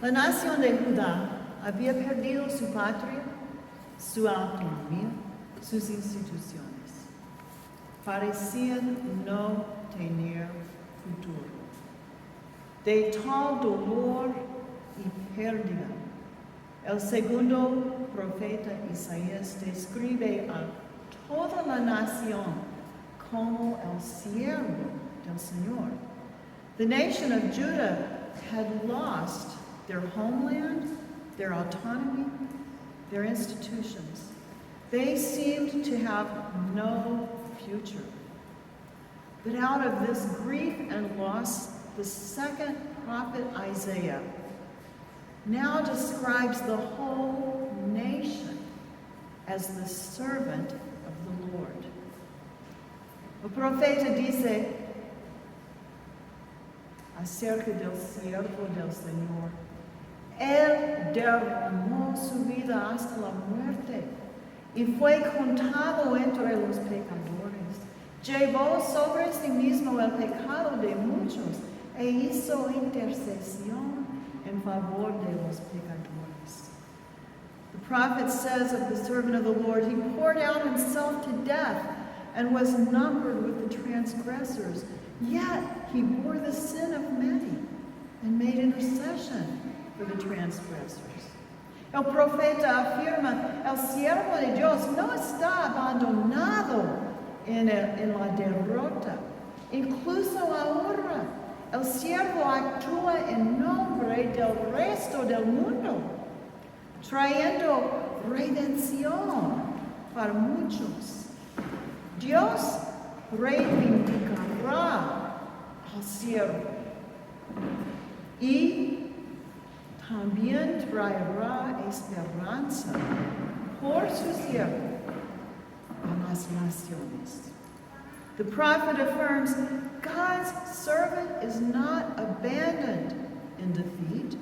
La nación de Judá había perdido su patria, su autonomía, sus instituciones. Parecían no tener futuro. De tal dolor y pérdida, el segundo profeta Isaías describe a toda la nación como el siervo del Señor. The nation of Judah had lost their homeland, their autonomy, their institutions. They seemed to have no future. But out of this grief and loss, the second prophet Isaiah now describes the whole nation as the servant of the Lord. El profeta dice acerca del siervo del Señor: Él derramó su vida hasta la muerte y fue contado entre los pecadores. Llevó sobre sí mismo el pecado de muchos e hizo intercesión en favor de los pecadores. The prophet says of the servant of the Lord, he poured out himself to death and was numbered with the transgressors. Yet he bore the sin of many and made intercession for the transgressors. El profeta afirma, el siervo de Dios no está abandonado en la derrota. Incluso ahora, el siervo actúa en nombre del resto del mundo, trayendo redención para muchos. Dios reivindicará al siervo y también traerá esperanza por su siervo a las naciones. The prophet affirms God's servant is not abandoned in defeat.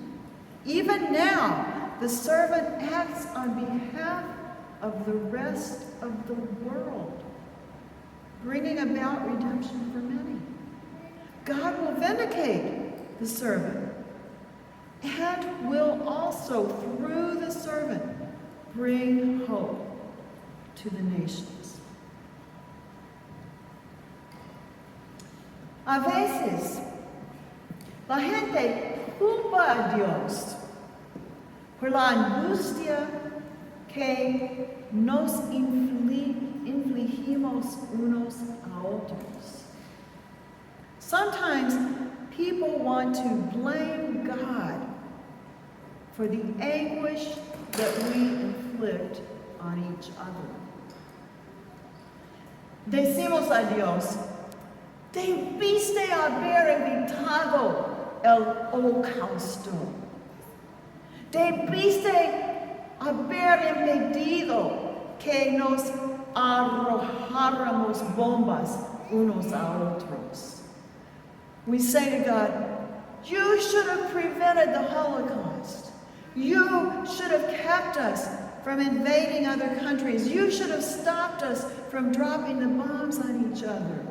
Even now, the servant acts on behalf of the rest of the world, bringing about redemption for many. God will vindicate the servant and will also, through the servant, bring hope to the nations. A veces, la gente culpa a Dios por la angustia que nos infligimos unos a otros. Sometimes people want to blame God for the anguish that we inflict on each other. Decimos a Dios, debiste haber evitado el holocausto. Debiste haber impedido que nos arrojáramos bombas unos a otros. We say to God, you should have prevented the Holocaust. You should have kept us from invading other countries. You should have stopped us from dropping the bombs on each other.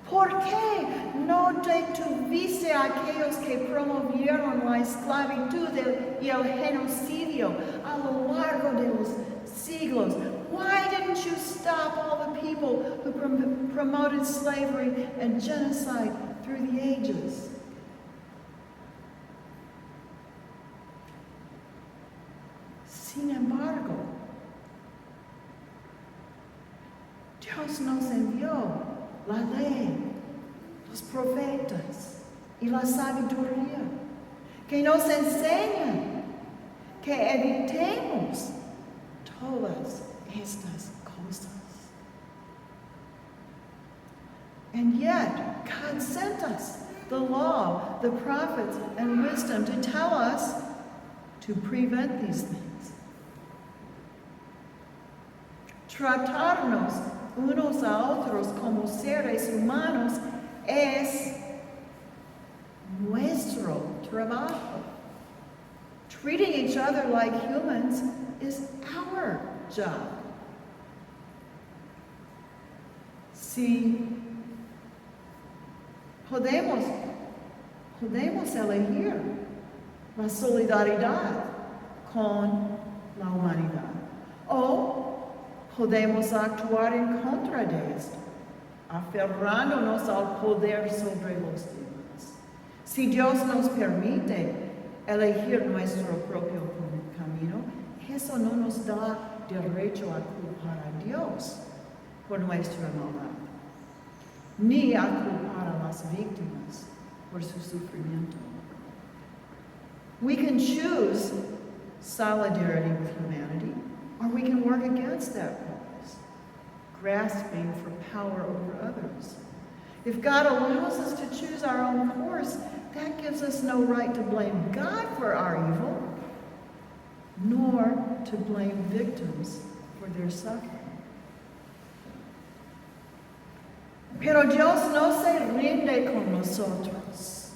¿Por qué no detuviste a aquellos que promovieron la esclavitud y el genocidio a lo largo de los siglos? Why didn't you stop all the people who promoted slavery and genocide through the ages? Sin embargo, Dios nos envió la ley, los profetas y la sabiduría que nos enseñan que evitemos todas estas cosas. And yet, God sent us the law, the prophets, and wisdom to tell us to prevent these things. Tratarnos unos a otros como seres humanos es nuestro trabajo. Treating each other like humans is our job. Si podemos elegir la solidaridad con la humanidad. O podemos actuar en contra de esto, aferrándonos al poder sobre los demás. Si Dios nos permite elegir nuestro propio camino, eso no nos da derecho a culpar a Dios por nuestra maldad, ni a culpar a las víctimas por su sufrimiento. We can choose solidarity with humanity, or we can work against that purpose, grasping for power over others. If God allows us to choose our own course, that gives us no right to blame God for our evil, nor to blame victims for their suffering. Pero Dios no se rinde con nosotros.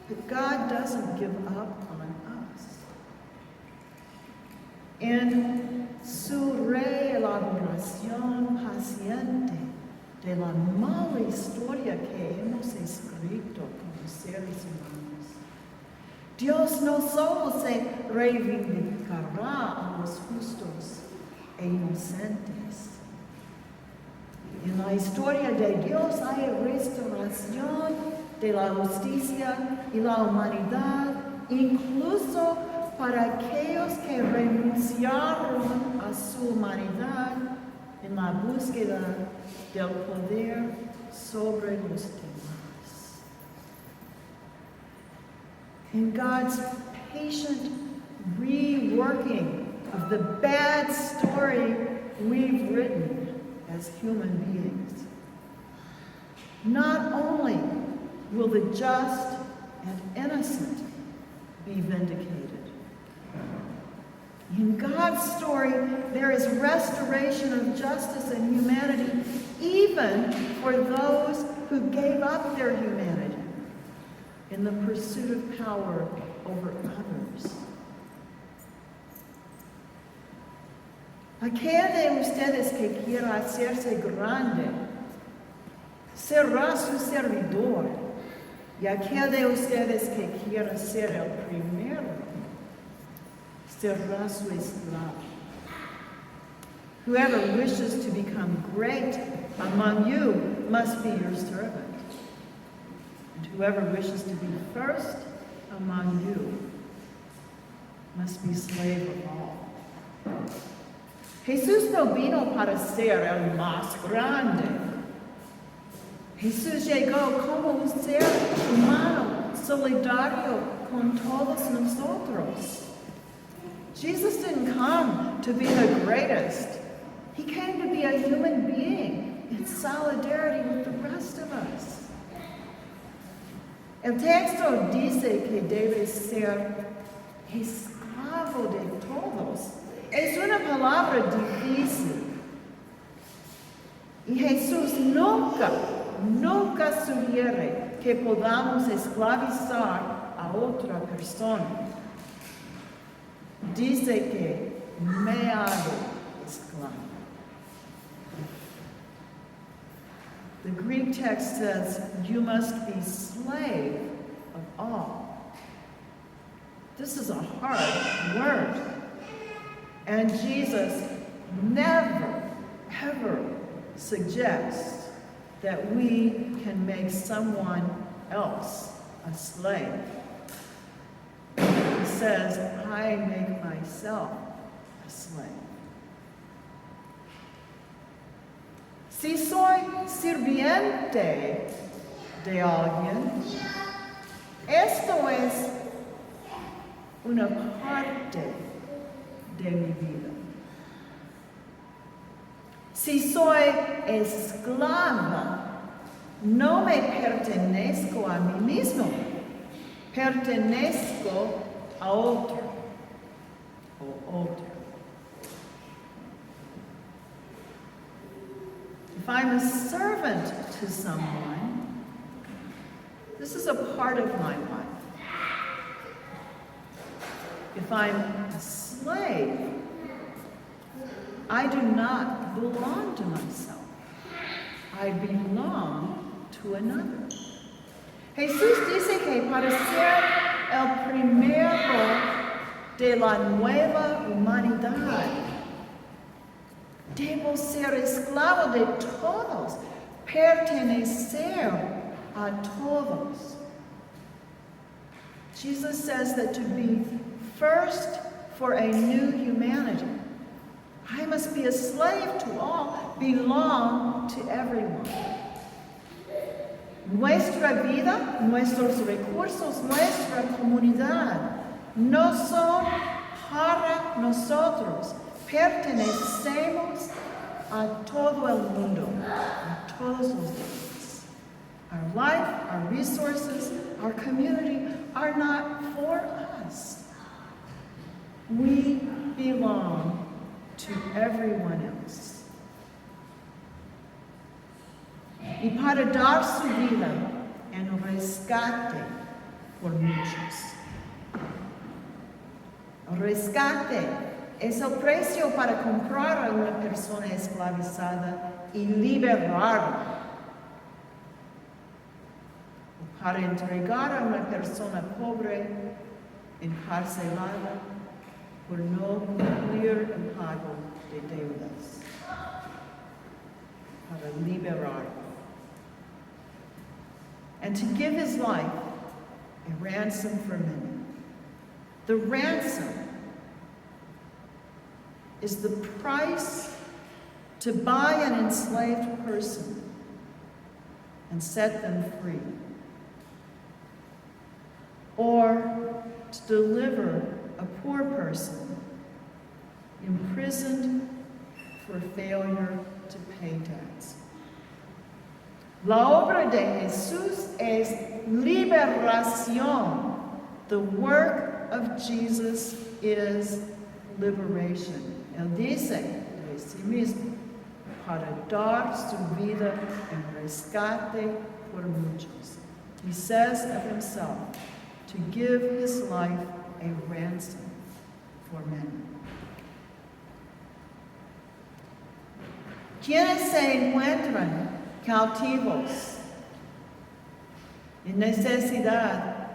But God doesn't give up on us. En su reelaboración paciente de la mala historia que hemos escrito como seres humanos, Dios no solo se reivindicará a los justos e inocentes. En la historia de Dios hay restauración de la justicia y la humanidad, incluso para aquellos que renunciaron a su humanidad en la búsqueda del poder sobre los demás. In God's patient reworking of the bad story we've written as human beings, not only will the just and innocent be vindicated. In God's story, there is restoration of justice and humanity, even for those who gave up their humanity in the pursuit of power over others. Aquel de ustedes que quiera hacerse grande será su servidor, y aquel de ustedes que quiera ser el primero será su esclavo. Whoever wishes to become great among you must be your servant, and whoever wishes to be first among you must be slave of all. Jesús no vino para ser el más grande. Jesús llegó como un ser humano, solidario con todos nosotros. Jesus didn't come to be the greatest. He came to be a human being in solidarity with the rest of us. El texto dice que debe ser esclavo de todos. Es una palabra difícil. Y Jesús nunca sugiere que podamos esclavizar a otra persona. Dice que me hago esclavo. The Greek text says, you must be slave of all. This is a hard word. And Jesus never, ever suggests that we can make someone else a slave. He says, I make myself a slave. Si soy sirviente de alguien, esto es una parte de mi vida. Si soy esclava, no me pertenezco a mí mismo, pertenezco a otro o otra. If I'm a servant to someone, this is a part of my life. If I'm a slave, I do not belong to myself. I belong to another. Jesús dice que para ser el primero de la nueva humanidad. Debo ser esclavo de todos, pertenecer a todos. Jesus says that to be first for a new humanity, I must be a slave to all, belong to everyone. Nuestra vida, nuestros recursos, nuestra comunidad no son para nosotros. Pertenecemos a todo el mundo, a todos los demás. Our life, our resources, our community are not for us. We belong to everyone else. Y para dar su vida en rescate por muchos. El rescate es el precio para comprar a una persona esclavizada y liberarla. Para entregar a una persona pobre, encarcelada, por no cumplir el pago de deudas. Para liberarla. And to give his life a ransom for many. The ransom is the price to buy an enslaved person and set them free, or to deliver a poor person imprisoned for failure to pay tax. La obra de Jesús es liberación. The work of Jesus is liberation. Él dice de sí mismo, para dar su vida en rescate por muchos. He says of himself, to give his life a ransom for many. ¿Quiénes se encuentran cautivos en necesidad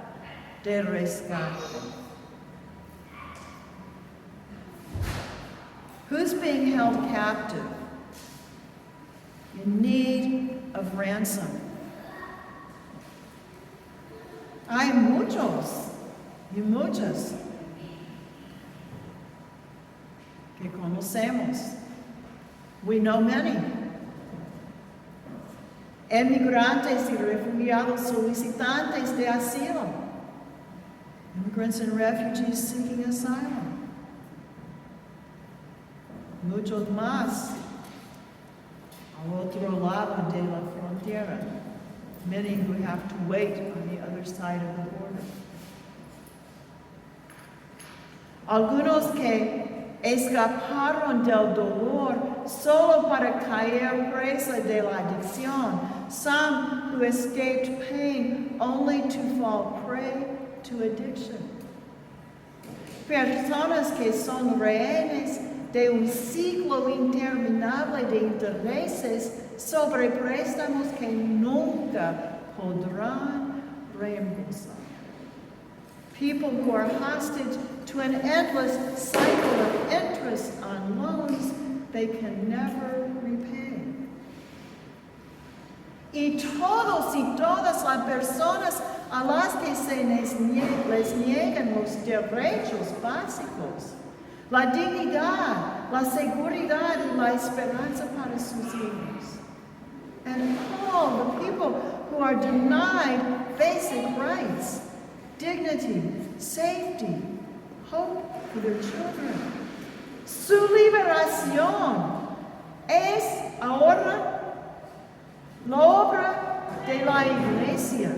de rescate? Who's being held captive in need of ransom? Hay muchos y muchas que conocemos. We know many. Emigrantes y refugiados solicitantes de asilo. Immigrants and refugees seeking asylum. Muchos más al otro lado de la frontera. Many who have to wait on the other side of the border. Algunos que escaparon del dolor solo para caer presa de la adicción. Some who escaped pain only to fall prey to addiction. Personas que son rehenes de un ciclo interminable de intereses sobre préstamos que nunca podrán reembolsar. People who are hostage to an endless cycle of interest on loans they can never repay. Y todos y todas las personas a las que se les niegan los derechos básicos, la dignidad, la seguridad y la esperanza para sus hijos. And all the people who are denied basic rights, dignity, safety, hope for their children. Su liberación es ahora la obra de la Iglesia.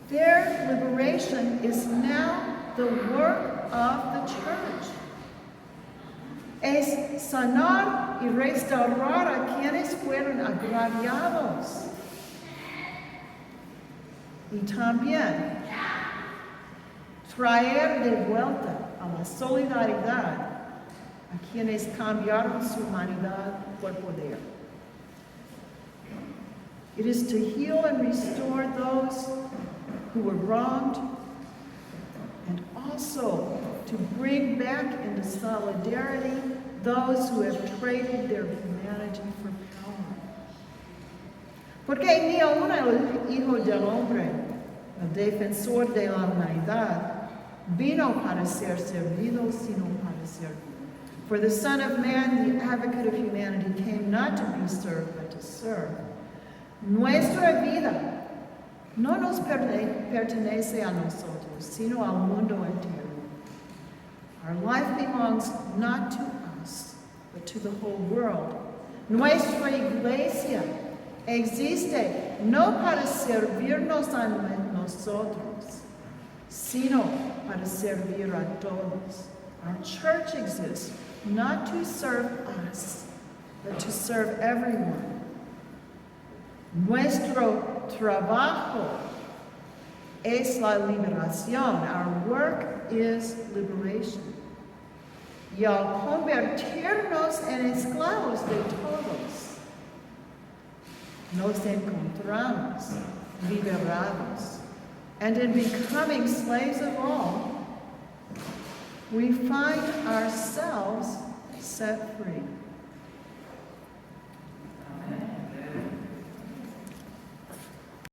Their liberation is now the work of the church. Es sanar y restaurar a quienes fueron agraviados. Y también traer de vuelta a la solidaridad a quienes cambiaron su humanidad por poder. It is to heal and restore those who were wronged, and also to bring back into solidarity those who have traded their humanity for power. Porque ni aun el Hijo del Hombre, el defensor de la humanidad, vino para ser servido, sino para servir. For the Son of Man, the advocate of humanity, came not to be served, but to serve. Nuestra vida no nos pertenece a nosotros, sino al mundo entero. Our life belongs not to us, but to the whole world. Nuestra iglesia existe no para servirnos a nosotros, sino para servir a todos. Our church exists not to serve us, but to serve everyone. Nuestro trabajo es la liberación. Our work is liberation. Y al convertirnos en esclavos de todos, nos encontramos liberados. And in becoming slaves of all, we find ourselves set free.